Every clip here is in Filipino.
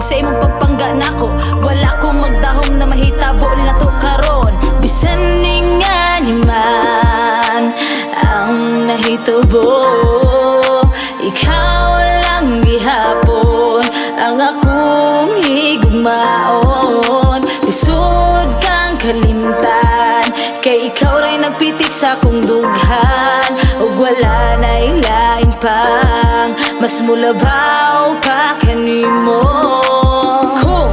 ug sa imong pagpangga nako wala ko magdahom na mahitabo na to karon. Bisan ning ani man ang nahitubo, ikaw lang gihapon ang akong higugmaon. Lisod kang kalimtan, kay ikaw ray nagpitik sa akong dughan, ug wala na ilain pang mas mulabaw pa kanimo. Kung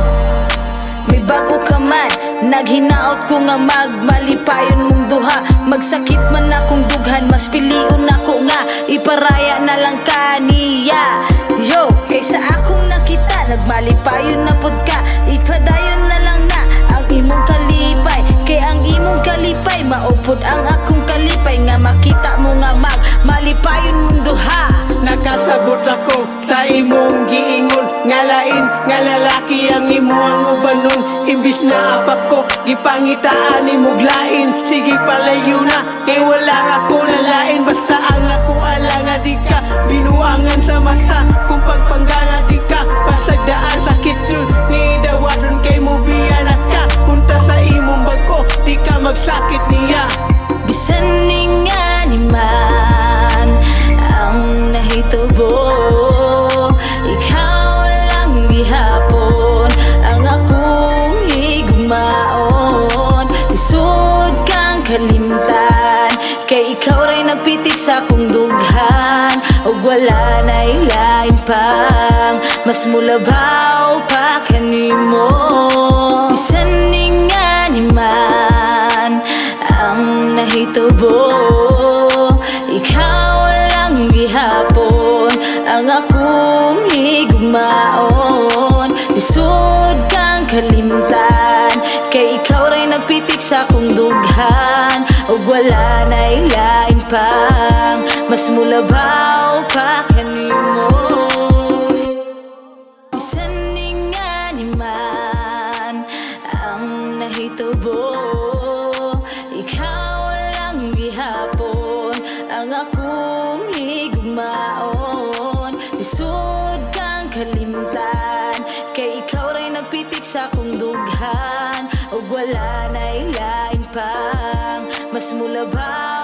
may bago ka man, naghinaot ko nga magmalipayon mong duha. Magsakit man akong dughan, mas piliun ako nga iparaya na lang kaniya. Yo, kaysa akong nakita, nagmalipayon na pod ka. Ipadayon na lang na ang imong kalipay, kay ang imong kalipay maupod ang akong kalipay. Nga makita mo nga malipayon mong duha. Nakasabot ako sa imong giingon, nga lain nga lalaki ang imuhang ubanon. Imbis na apak ko, gipangitaan imong lain. Sige palayo na, kay wala ako nalain. Basta ang ako ala nga di ka binuangan sa masa. Kung pagpangga nga di ka pasagdaan, sakit ron ni dawadon kay mo biyan ka. Punta sa imong bagko, di ka magsakit niya. Bisan ning ani man ang nahitubo, ikaw lang gihapon ang akong higugmaon. Lisod kang kalimtan, kay ikaw ray nagpitik sa akong dughan, ug wala na ilain pang mas mulabaw pa kanimo. Bisan ning ani man ang nahitubo, ikaw lang gihapon ang akong higugmaon. Lisod kang kalimtan, kay ikaw ray nagpitik sa akong dughan, ug wala na ilain pang mas mulabaw pa kanimo. Bisan ning ani man ang nahitubo, ikaw lang gihapon ang akong higugmaon. Lisod kang kalimtan, kay ikaw ray nagpitik sa akong dughan, ug wala na ilain pang mas mulabaw